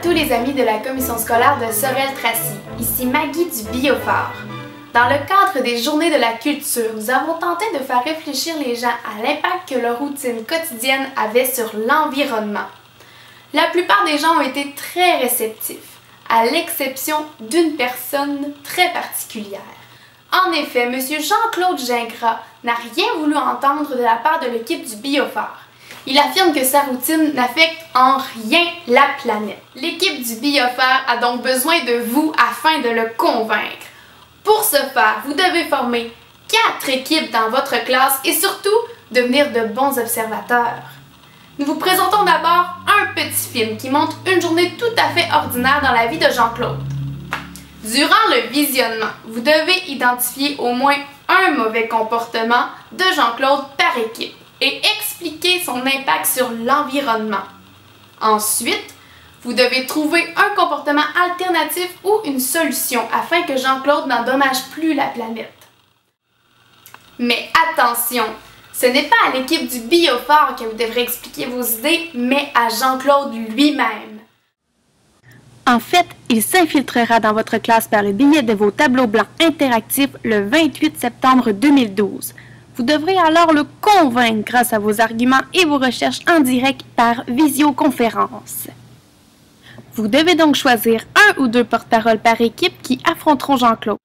tous les amis de la commission scolaire de Sorel-Tracy. Ici Maggie du Biophare. Dans le cadre des Journées de la culture, nous avons tenté de faire réfléchir les gens à l'impact que leur routine quotidienne avait sur l'environnement. La plupart des gens ont été très réceptifs, à l'exception d'une personne très particulière. En effet, M. Jean-Claude Gingras n'a rien voulu entendre de la part de l'équipe du Biophare. Il affirme que sa routine n'affecte en rien la planète. L'équipe du Biophare a donc besoin de vous afin de le convaincre. Pour ce faire, vous devez former 4 équipes dans votre classe et surtout devenir de bons observateurs. Nous vous présentons d'abord un petit film qui montre une journée tout à fait ordinaire dans la vie de Jean-Claude. Durant le visionnement, vous devez identifier au moins un mauvais comportement de Jean-Claude par équipe et expliquer son impact sur l'environnement. Ensuite, vous devez trouver un comportement alternatif ou une solution afin que Jean-Claude n'endommage plus la planète. Mais attention, ce n'est pas à l'équipe du Biophare que vous devrez expliquer vos idées, mais à Jean-Claude lui-même. En fait, il s'infiltrera dans votre classe par le biais de vos tableaux blancs interactifs le 28 septembre 2012. Vous devrez alors le convaincre grâce à vos arguments et vos recherches en direct par visioconférence. Vous devez donc choisir 1 ou 2 porte-paroles par équipe qui affronteront Jean-Claude.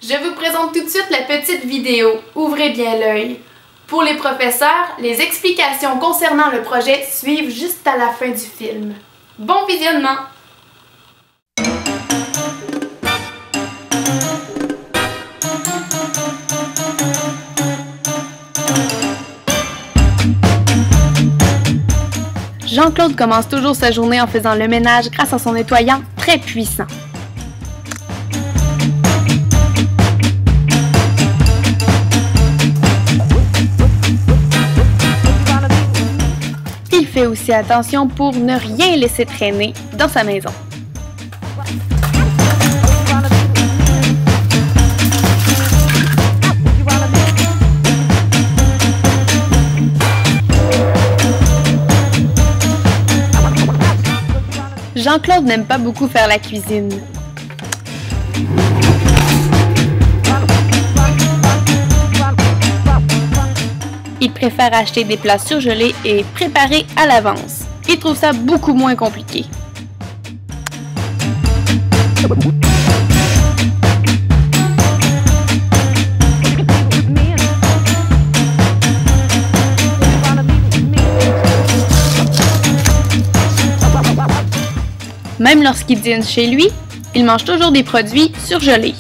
Je vous présente tout de suite la petite vidéo. Ouvrez bien l'œil. Pour les professeurs, les explications concernant le projet suivent juste à la fin du film. Bon visionnement! Jean-Claude commence toujours sa journée en faisant le ménage grâce à son nettoyant très puissant. Il fait aussi attention pour ne rien laisser traîner dans sa maison. Jean-Claude n'aime pas beaucoup faire la cuisine. Il préfère acheter des plats surgelés et préparés à l'avance. Il trouve ça beaucoup moins compliqué. Même lorsqu'il dîne chez lui, il mange toujours des produits surgelés.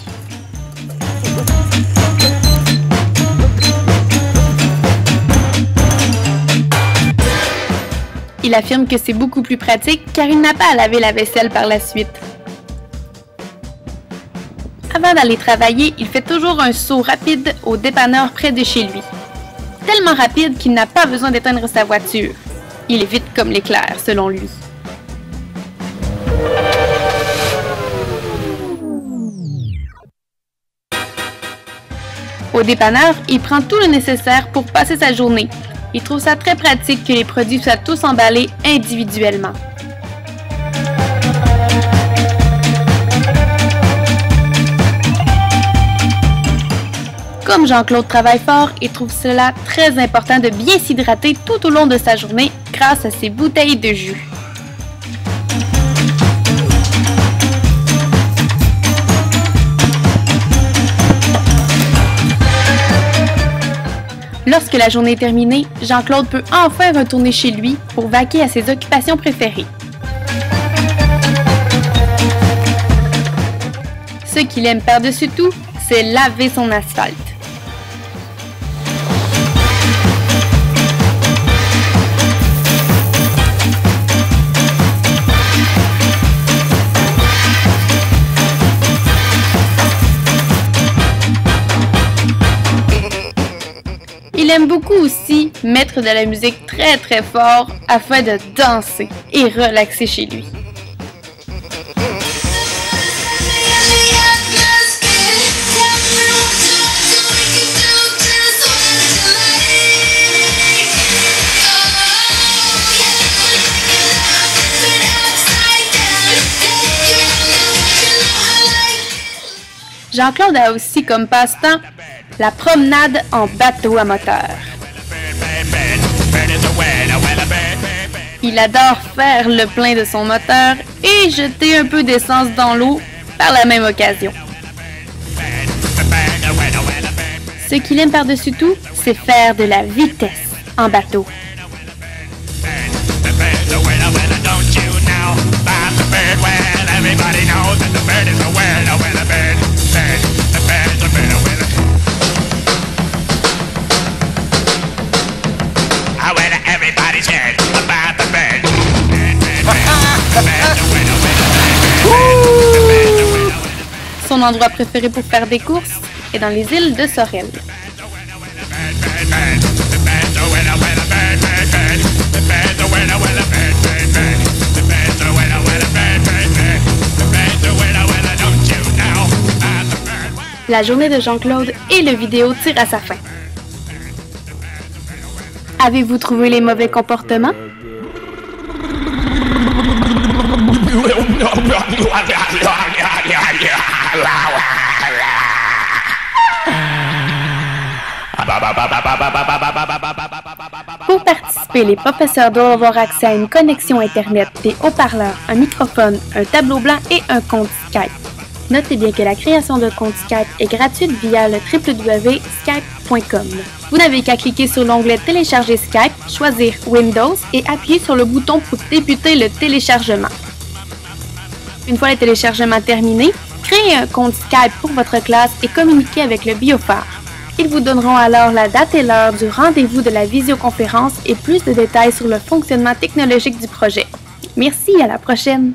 Il affirme que c'est beaucoup plus pratique car il n'a pas à laver la vaisselle par la suite. Avant d'aller travailler, il fait toujours un saut rapide au dépanneur près de chez lui. Tellement rapide qu'il n'a pas besoin d'éteindre sa voiture. Il est vite comme l'éclair, selon lui. Au dépanneur, il prend tout le nécessaire pour passer sa journée. Il trouve ça très pratique que les produits soient tous emballés individuellement. Comme Jean-Claude travaille fort, il trouve cela très important de bien s'hydrater tout au long de sa journée grâce à ses bouteilles de jus. Lorsque la journée est terminée, Jean-Claude peut enfin retourner chez lui pour vaquer à ses occupations préférées. Ce qu'il aime par-dessus tout, c'est laver son asphalte. Il aime beaucoup aussi mettre de la musique très très fort afin de danser et relaxer chez lui. Jean-Claude a aussi comme passe-temps la promenade en bateau à moteur. Il adore faire le plein de son moteur et jeter un peu d'essence dans l'eau par la même occasion. Ce qu'il aime par-dessus tout, c'est faire de la vitesse en bateau. Son endroit préféré pour faire des courses est dans les îles de Sorel. La journée de Jean-Claude et le vidéo tire à sa fin. Avez-vous trouvé les mauvais comportements? Pour participer, les professeurs doivent avoir accès à une connexion Internet, des haut-parleurs, un microphone, un tableau blanc et un compte Skype. Notez bien que la création de compte Skype est gratuite via le www.skype.com. Vous n'avez qu'à cliquer sur l'onglet « Télécharger Skype », choisir « Windows » et appuyer sur le bouton pour débuter le téléchargement. Une fois le téléchargement terminé, créez un compte Skype pour votre classe et communiquez avec le biophare. Ils vous donneront alors la date et l'heure du rendez-vous de la visioconférence et plus de détails sur le fonctionnement technologique du projet. Merci, à la prochaine!